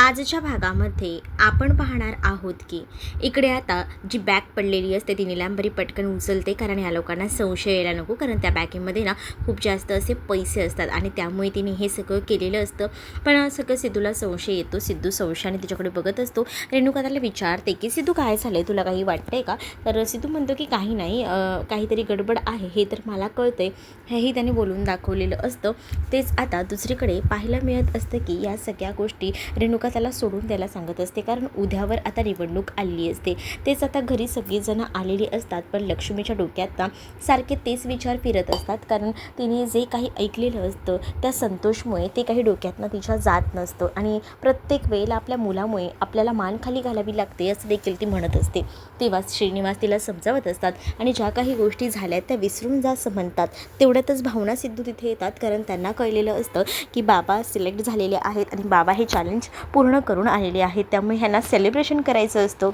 आजच्या भागामध्ये आपण पाहणार आहोत की इकडे आता जी बॅग पडलेली असते ती निलांबरी पटकन उचलते, कारण या लोकांना संशय यायला नको, कारण त्या बॅगेमध्ये ना खूप जास्त असे पैसे असतात आणि त्यामुळे तिने हे सगळं केलेलं असतं. पण सगळं सिद्धूला संशय येतो. सिद्धू संशयाने तिच्याकडे बघत असतो. रेणुका त्याला विचारते की सिद्धू काय झालं, तुला काही वाटतंय का? तर सिद्धू म्हणतो की काही नाही, काहीतरी गडबड आहे हे तर मला कळतंय, हेही त्याने बोलून दाखवलेलं असतं. तेच आता दुसरीकडे पाहायला मिळत असतं की या सगळ्या गोष्टी रेणुका त्याला सोडून द्यायला सांगत असते, कारण उद्यावर आता निवडणूक आली असते. तेच आता घरी सगळीजणं आलेली असतात, पण लक्ष्मीच्या डोक्यात ना सारखे तेच विचार फिरत असतात, कारण तिने जे काही ऐकलेलं असतं त्या संतोषमुळे ते काही डोक्यातनं तिच्या जात नसतं आणि प्रत्येक वेळेला आपल्या मुलामुळे आपल्याला मान खाली घालावी लागते असं देखील ती म्हणत असते. तेव्हा श्रीनिवास तिला समजावत असतात आणि ज्या काही गोष्टी झाल्या त्या विसरून जा असं म्हणतात. तेवढ्यातच भावना सिद्धू तिथे येतात, कारण त्यांना कळलेलं असतं की बाबा सिलेक्ट झालेले आहेत आणि बाबा हे चॅलेंज पूर्ण करून आलेले आहेत, त्यामुळे ह्यांना सेलिब्रेशन करायचं असतं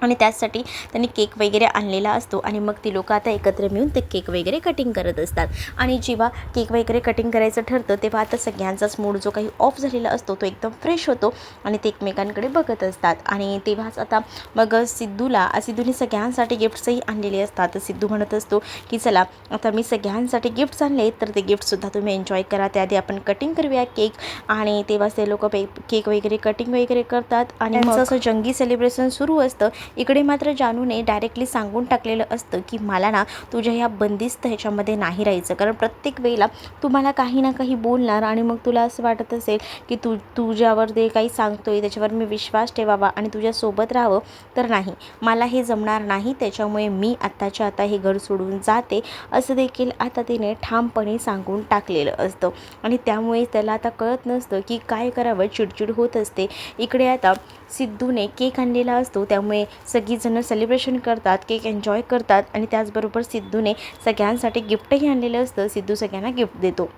आणि त्यासाठी त्यांनी केक वगैरे आणलेला असतो. आणि मग ती लोकं आता एकत्र मिळून ते केक वगैरे कटिंग करत असतात. आणि जेव्हा केक वगैरे कटिंग करायचं ठरतं तेव्हा आता सगळ्यांचाच मूड जो काही ऑफ झालेला असतो तो एकदम फ्रेश होतो आणि ते एकमेकांकडे बघत असतात. आणि तेव्हाच आता मग सिद्धूने सगळ्यांसाठी गिफ्ट्सही आणलेले असतात. तर सिद्धू म्हणत असतो की चला आता मी सगळ्यांसाठी गिफ्ट्स आणले, तर ते गिफ्टसुद्धा तुम्ही एन्जॉय करा, त्याआधी आपण कटिंग करूया केक. आणि तेव्हाच ते लोक केक वगैरे कटिंग वगैरे करतात आणि मग असं जंगी सेलिब्रेशन सुरू असतं. इकडे मात्र जानूने डायरेक्टली सांगून टाकलेलं असतं की मला ना तुझ्या ह्या बंदिस्त ह्याच्यामध्ये नाही राहायचं, कारण प्रत्येक वेळेला तुम्हाला काही ना काही बोलणार आणि मग तुला असं वाटत असेल की तुझ्यावर जे काही सांगतोय त्याच्यावर मी विश्वास ठेवावा आणि तुझ्यासोबत राहावं, तर नाही, मला हे जमणार नाही, त्याच्यामुळे मी आत्ताच्या आता हे घर सोडून जाते असं देखील आता तिने ठामपणे सांगून टाकलेलं असतं. आणि त्यामुळे त्याला आता कळत नसतं की काय करावं, चिडचिड होत असते. इकडे आता सिद्धूने केक आणलेला असतो, त्यामुळे सगळीजणं सेलिब्रेशन करतात, केक एन्जॉय करतात आणि त्याचबरोबर सिद्धूने सगळ्यांसाठी गिफ्टही आणलेलं असतं. सिद्धू सगळ्यांना गिफ्ट देतो.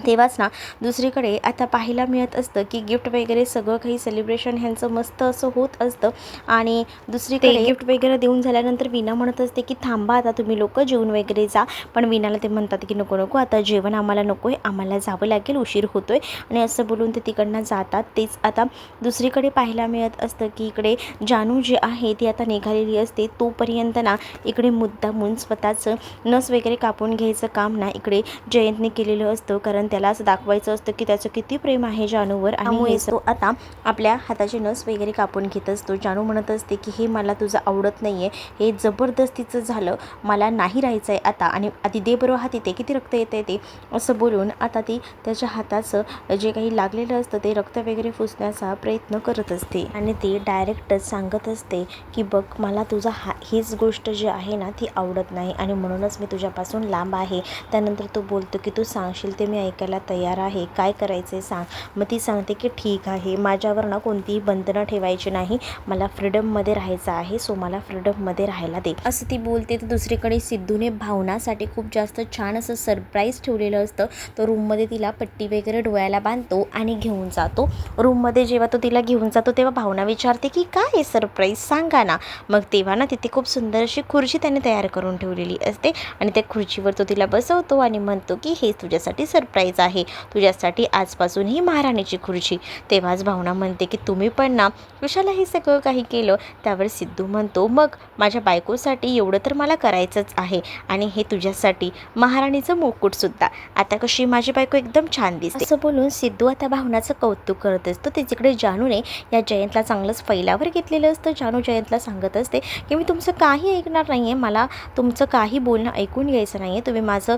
तेव्हाच ना दुसरीकडे आता पाहायला मिळत असतं की गिफ्ट वगैरे सगळं काही सेलिब्रेशन ह्यांचं मस्त असं होत असतं. आणि दुसरीकडे गिफ्ट वगैरे देऊन झाल्यानंतर वीणा म्हणत असते की थांबा आता तुम्ही लोक जेवून वगैरे जा, पण वीणाला ते म्हणतात की नको नको, आता जेवण आम्हाला नको आहे, आम्हाला जावं लागेल, उशीर होतोय. आणि असं बोलून ते तिकडनं जातात. तेच आता दुसरीकडे पाहायला मिळत असतं की इकडे जानू जी आहे ती आता निघालेली असते. तोपर्यंत ना इकडे मुद्दामून स्वतःचं नस वगैरे कापून घ्यायचं काम ना इकडे जयंतने केलेलं असतं, कारण त्याला असं दाखवायचं असतं की त्याचं किती प्रेम आहे जानूवर. आणि तो आता आपल्या हाताची नस वगैरे कापून घेत असतो. जानू म्हणत असते की हे मला तुझं आवडत नाही आहे, हे जबरदस्तीचं झालं, मला नाही राहायचं आहे आता, आणि आधी दे बरोबर हाती ते किती रक्त येतं ते असं बोलून आता ती त्याच्या हाताचं जे काही लागलेलं असतं ते रक्त वगैरे पुसण्याचा प्रयत्न करत असते. आणि ती डायरेक्टच सांगत असते की बघ, मला तुझा हीच गोष्ट जी आहे ना ती आवडत नाही आणि म्हणूनच मी तुझ्यापासून लांब आहे. त्यानंतर तो बोलतो की तू सांगशील ते मी ऐकायला तयार आहे, काय करायचं आहे सांग. मग ती सांगते की ठीक आहे, माझ्यावर ना कोणतीही बंधनं ठेवायची नाही, मला फ्रीडममध्ये राहायचं आहे, सो मला फ्रीडममध्ये राहायला दे असं ती बोलते. तर दुसरीकडे सिद्धूने भावनासाठी खूप जास्त छान असं सरप्राईज ठेवलेलं असतं. तो रूममध्ये तिला पट्टी वगैरे डोळ्याला बांधतो आणि घेऊन जातो रूममध्ये. जेव्हा तो तिला घेऊन जातो तेव्हा भावना विचारते की काय आहे सरप्राईज, सांगा ना. मग तेव्हा ना तिथे खूप सुंदर अशी खुर्ची त्याने तयार करून ठेवलेली असते आणि त्या खुर्चीवर तो तिला बसवतो आणि म्हणतो की हे तुझ्यासाठी सरप्राईज आहे, तुझ्यासाठी आजपासून ही महाराणीची खुर्ची. तेव्हाच भावना म्हणते की तुम्ही पण ना कशाला हे सगळं काही केलं. त्यावर सिद्धू म्हणतो मग माझ्या बायकोसाठी एवढं तर मला करायचंच आहे आणि हे तुझ्यासाठी महाराणीचं मुकुटसुद्धा, आता कशी माझी बायको एकदम छान दिसते असं बोलून सिद्धू आता भावनाचं कौतुक करत असतो. तिकडे जानूने या जयंतला चांगलंच फैलावर घेतलेलं असतं. जानू जयंतला सांगत असते की मी तुमचं काही ऐकणार नाही आहे, मला तुमचं काही बोलणं ऐकून घ्यायचं नाही आहे, तुम्ही माझं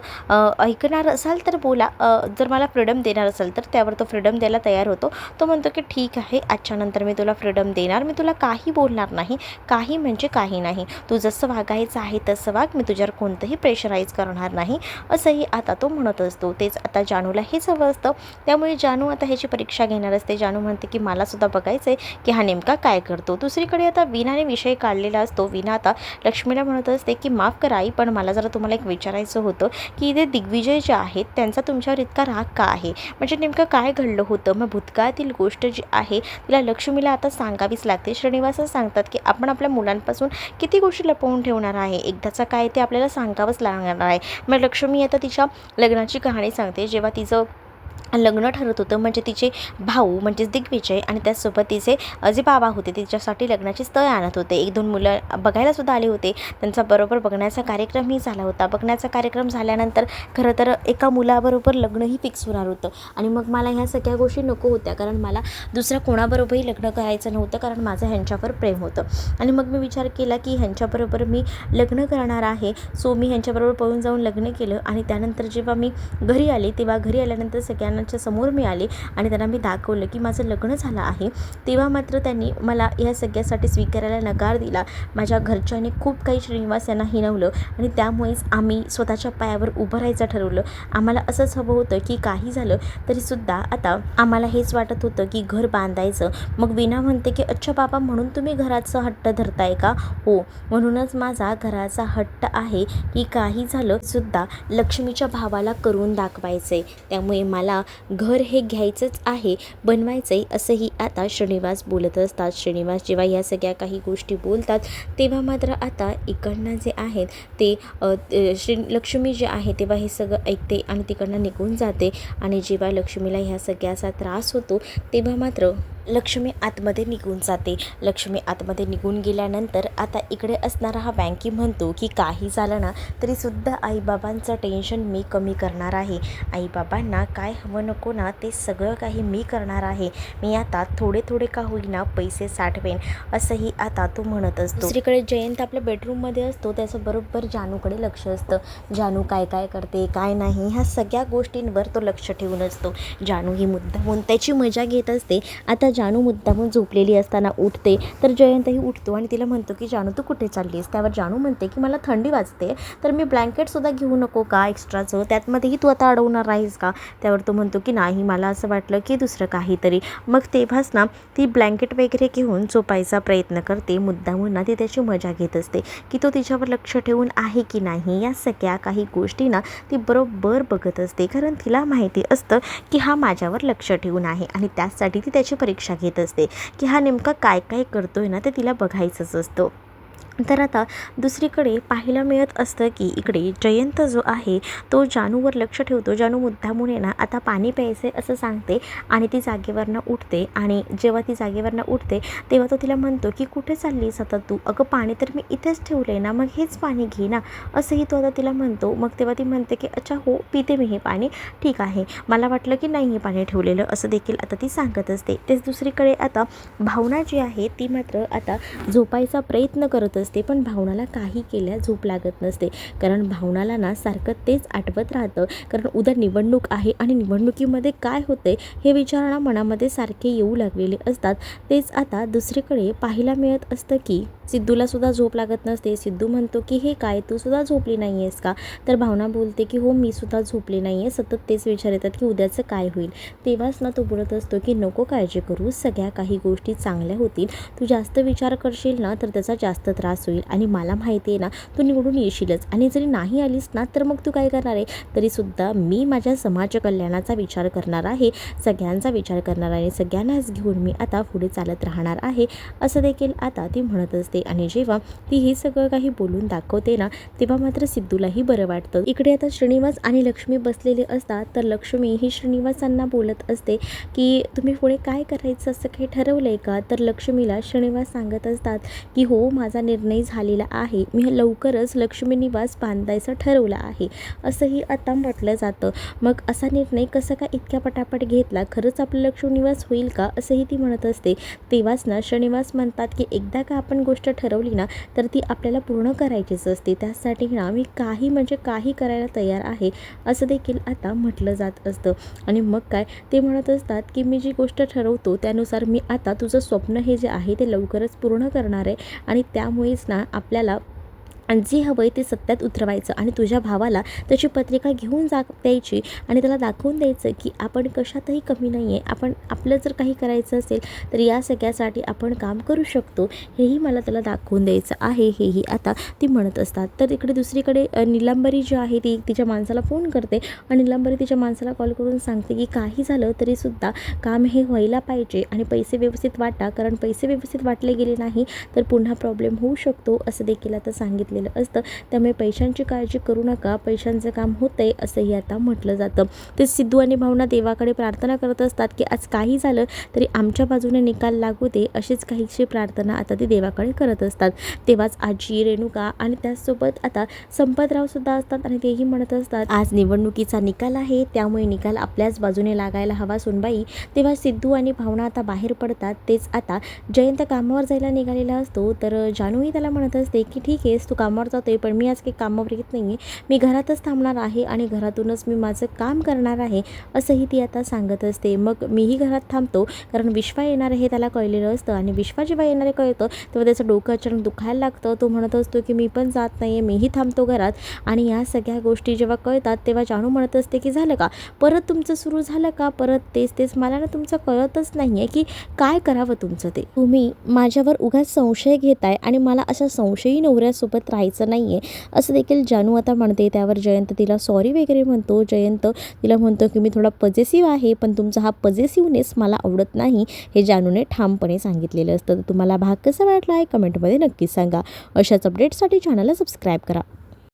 ऐकणार असाल तर बोला, जर मला फ्रीडम देणार असेल तर. त्यावर तो फ्रीडम द्यायला तयार होतो. तो म्हणतो की ठीक आहे, आजच्यानंतर मी तुला फ्रीडम देणार, मी तुला काही बोलणार नाही, काही म्हणजे काही नाही, तू जसं वागायचं आहे तसं वाग, मी तुझ्यावर कोणतंही प्रेशराईज करणार नाही असंही आता तो म्हणत असतो. तेच आता जानूला हेच हवं असतं, त्यामुळे जानू आता ह्याची परीक्षा घेणार असते. जानू म्हणते की मला सुद्धा बघायचं आहे की हा नेमका काय करतो. दुसरीकडे आता वीणाने विषय काढलेला असतो. वीणा आता लक्ष्मीला म्हणत असते की माफ करा आई, पण मला जरा तुम्हाला एक विचारायचं होतं की इथे दिग्विजय जे आहेत त्यांचा तुमच्यावर इतका राग का आहे, म्हणजे नेमकं काय घडलं होतं. मग भूतकाळातील गोष्ट जी आहे तिला लक्ष्मीला आता सांगावीच लागते. श्रीनिवास सांगतात की आपण आपल्या मुलांपासून किती गोष्टी लपवून ठेवणार आहे, एकदाचा काय ते आपल्याला सांगावंच लागणार आहे. मग लक्ष्मी आता तिच्या लग्नाची कहाणी सांगते. जेव्हा तिचं लग्न ठरत होतं. म्हणजे तिचे भाऊ म्हणजेच दिग्विजय आणि त्याचसोबत तिचे जे बाबा होते तिच्यासाठी लग्नाची स्थळ आणत होते. 1-2 मुलं बघायलासुद्धा आले होते. त्यांचा बरोबर बघण्याचा कार्यक्रमही झाला होता. बघण्याचा कार्यक्रम झाल्यानंतर खरं तर एका मुलाबरोबर लग्नही फिक्स होणार होतं आणि मग मला ह्या सगळ्या गोष्टी नको होत्या, कारण मला दुसऱ्या कोणाबरोबरही लग्न करायचं नव्हतं, कारण माझं ह्यांच्यावर प्रेम होतं. आणि मग मी विचार केला की ह्यांच्याबरोबर मी लग्न करणार आहे. सो मी ह्यांच्याबरोबर पळून जाऊन लग्न केलं आणि त्यानंतर जेव्हा मी घरी आले, तेव्हा घरी आल्यानंतर सगळ्यांच्या समोर मी आले आणि त्यांना मी दाखवलं की माझं लग्न झालं आहे. तेव्हा मात्र त्यांनी मला ह्या सगळ्यासाठी स्वीकारायला नकार दिला. माझ्या घरच्यांनी खूप काही श्रीनिवास यांना हिणवलं आणि त्यामुळेच आम्ही स्वतःच्या पायावर उभं राहायचं ठरवलं. आम्हाला असंच हवं होतं की काही झालं तरीसुद्धा आता आम्हाला हेच वाटत होतं की घर बांधायचं. मग वीणा म्हणते की अच्छा बाबा, म्हणून तुम्ही घराचा हट्ट धरताय का? हो, म्हणूनच माझा घराचा हट्ट आहे की काही झालं सुद्धा लक्ष्मीच्या भावाला करून दाखवायचे. त्यामुळे मला घर हे घ्यायचंच आहे, बनवायचं आहे, असंही आता श्रीनिवास बोलत असतात. श्रीनिवास जेव्हा या सगळ्या काही गोष्टी बोलतात तेव्हा मात्र आता इकडनं जे आहेत ते लक्ष्मी जे आहे तेव्हा हे सगळं ऐकते आणि तिकडनं निघून जाते. आणि जेव्हा लक्ष्मीला ह्या सगळ्याचा त्रास होतो तेव्हा मात्र लक्ष्मी आतमध्ये निघून जाते. लक्ष्मी आतमध्ये निघून गेल्यानंतर आता इकडे असणारा हा बँकी म्हणतो की काही झालं ना तरीसुद्धा आईबाबांचं टेन्शन मी कमी करणार आहे. आईबाबांना काय हवं नको ना ते सगळं काही मी करणार आहे. मी आता थोडे थोडे का होईना पैसे साठवेन, असंही आता तो म्हणत असतो. दुसरीकडे जयंत आपल्या बेडरूममध्ये असतो. त्याचं बरोबर जानूकडे लक्ष असतं. जानू काय काय करते काय नाही ह्या सगळ्या गोष्टींवर तो लक्ष ठेवून असतो. जानू ही मुद्दामून त्याची मजा घेत असते. आता जानू मुद्दामून झोपलेली असताना उठते तर जयंतही उठतो आणि तिला म्हणतो की जानू तू कुठे चाललीस? त्यावर जानू म्हणते की मला थंडी वाजते, तर मी ब्लँकेटसुद्धा घेऊ नको का एक्स्ट्राचं? त्यातमध्येही तू आता अडवणार आहेस का? त्यावर तो म्हणतो की नाही, मला असं वाटलं की दुसरं काहीतरी. मग तेव्हाच ना ती ब्लँकेट वगैरे घेऊन झोपायचा प्रयत्न करते. मुद्दामून ना ती त्याची मजा घेत असते की तो तिच्यावर लक्ष ठेवून आहे की नाही. या सगळ्या काही गोष्टी ना ती बरोबर बघत असते, कारण तिला माहिती असतं की हा माझ्यावर लक्ष ठेवून आहे आणि त्याचसाठी ती त्याची परीक्षा घेत असते की हा नेमका काय काय करतोय ना ते तिला बघायचंच असतं. तर आता दुसरीकडे पाहायला मिळत असतं की इकडे जयंत जो आहे तो जानूवर लक्ष ठेवतो. जानू मुद्दामून ना आता पाणी प्यायचे असं सांगते आणि ती जागेवरनं उठते. आणि जेव्हा ती जागेवरनं उठते तेव्हा तो तिला म्हणतो की कुठे चाललीस आता तू? अगं पाणी तर मी इथेच ठेवलं आहे ना, मग हेच पाणी घे ना, असंही तो आता तिला म्हणतो. मग तेव्हा ती म्हणते की अच्छा हो, पिते मी हे पाणी, ठीक आहे, मला वाटलं की नाही हे पाणी ठेवलेलं, असं देखील आता ती सांगत असते. तेच दुसरीकडे आता भावना जी आहे ती मात्र आता झोपायचा प्रयत्न करत असते. पण भावनाला काही केल्या झोप लागत नसते, कारण भावनाला ना सारखं तेच आठवत राहतं. कारण उद्या निवडणूक आहे आणि निवडणुकीमध्ये काय होते हे विचारणा मनामध्ये सारखे येऊ लागलेले असतात. तेच आता दुसरीकडे पाहायला मिळत असतं की सिद्धूला सुद्धा झोप लागत नसते. सिद्धू म्हणतो की हे काय, तू सुद्धा झोपली नाही आहेस का? तर भावना बोलते की हो, मी सुद्धा झोपली नाही आहे, सतत तेच विचार येतात की उद्याचं काय होईल. तेव्हाच ना तो बोलत असतो की नको काळजी करू, सगळ्या काही गोष्टी चांगल्या होतील. तू जास्त विचार करशील ना तर त्याचा जास्त त्रास होईल आणि मला माहिती आहे ना तू निवडून येशीलच. आणि जरी नाही आलीस ना तर मग तू काय करणार आहे? तरीसुद्धा मी माझ्या समाज कल्याणाचा विचार करणार आहे, सगळ्यांचा विचार करणार आहे, सगळ्यांनाच घेऊन मी आता पुढे चालत राहणार आहे, असं देखील आता ती म्हणत असते. आणि जेव्हा ती हे सगळं काही बोलून दाखवते ना तेव्हा मात्र सिद्धूलाही बरं वाटतं. इकडे आता श्रीनिवास आणि लक्ष्मी बसलेले असतात. तर लक्ष्मी ही श्रीनिवासांना बोलत असते की तुम्ही पुढे काय करायचं असं काही ठरवलं आहे का? तर लक्ष्मीला श्रीनिवास सांगत असतात की हो, माझा निर्णय झालेला आहे, मी लवकरच लक्ष्मी निवास बांधायचं ठरवलं आहे, असंही आता म्हटलं जातं. मग असा निर्णय कसा का इतक्या पटापट घेतला? खरंच आपलं लक्ष्मी निवास होईल का? असंही ती म्हणत असते. तेव्हाच ना श्रीनिवास म्हणतात की एकदा का आपण गोष्ट ठरवली ना तर ती आपल्याला पूर्ण करायचीच असते, त्यासाठी ना मी काही म्हणजे काही करायला तयार आहे, असं देखील आता म्हटलं जात असतं. आणि मग काय ते म्हणत असतात की मी जी गोष्ट ठरवतो त्यानुसार मी आता तुझं स्वप्न हे जे आहे ते लवकरच पूर्ण करणार आहे आणि त्यामुळेच ना आपल्याला जे हवं आहे ते सत्यात उतरवायचं आणि तुझ्या भावाला त्याची पत्रिका घेऊन द्यायची आणि त्याला दाखवून द्यायचं की आपण कशातही कमी नाही आहे, आपण आपलं जर काही करायचं असेल तर या सगळ्यासाठी आपण काम करू शकतो, हेही मला त्याला दाखवून द्यायचं आहे, हेही आता ती म्हणत असतात. तर इकडे दुसरीकडे नीलांबरी जी आहे ती तिच्या माणसाला फोन करते आणि नीलांबरी तिच्या माणसाला कॉल करून सांगते की काही झालं तरीसुद्धा काम हे व्हायला पाहिजे आणि पैसे व्यवस्थित वाटा, कारण पैसे व्यवस्थित वाटले गेले नाही तर पुन्हा प्रॉब्लेम होऊ शकतो, असं देखील आता सांगितले सांगितलेलं असतं. त्यामुळे पैशांची काळजी करू नका, पैशांचं काम होतंय असंही आता म्हटलं जातं. ते सिद्धू आणि भावना देवाकडे प्रार्थना करत असतात की आज काही झालं तरी आमच्या बाजूने निकाल लागू दे, अशीच काहीशी प्रार्थना आता ते देवाकडे करत असतात. तेव्हाच आजी, रेणुका आणि त्याचसोबत आता संपतराव सुद्धा असतात आणि तेही म्हणत असतात आज निवडणुकीचा निकाल आहे, त्यामुळे निकाल आपल्याच बाजूने लागायला हवा सुनबाई. तेव्हा सिद्धू आणि भावना आता बाहेर पडतात. तेच आता जयंत कामावर जायला निघालेला असतो, तर जानूही त्याला म्हणत असते की ठीक आहेस, तू कामावर जातोय, पण मी आज काही कामावर येत नाही आहे, मी घरातच थांबणार आहे आणि घरातूनच मी माझं काम करणार आहे असंही ती आता सांगत असते. मग मीही घरात थांबतो, कारण विश्वा येणार हे त्याला कळलेलं असतं आणि विश्वा जेव्हा येणारे कळतं तेव्हा त्याचं डोकं अचानक दुखायला लागतं. तो म्हणत असतो की मी पण जात नाही आहे, मीही थांबतो घरात. आणि या सगळ्या गोष्टी जेव्हा कळतात तेव्हा जानू म्हणत असते की झालं का, परत तुमचं सुरू झालं का, परत तेच तेच, मला ना तुमचं कळतच नाही आहे की काय करावं तुमचं ते. तुम्ही माझ्यावर उगाच संशय घेताय आणि मला अशा संशयी नवऱ्यासोबत राहायचं नाही आहे असं देखील जानू आता म्हणते. त्यावर जयंत तिला सॉरी वगैरे म्हणतो. जयंत तिला म्हणतो की मी थोडा पजेसिव्ह आहे, पण तुमचा हा पजेसिव्हनेस मला आवडत नाही हे जानूने ठामपणे सांगितलेलं असतं. तर तुम्हाला भाग कसा वाटला आहे कमेंटमध्ये नक्कीच सांगा. अशाच अपडेट्ससाठी चॅनलला सबस्क्राईब करा.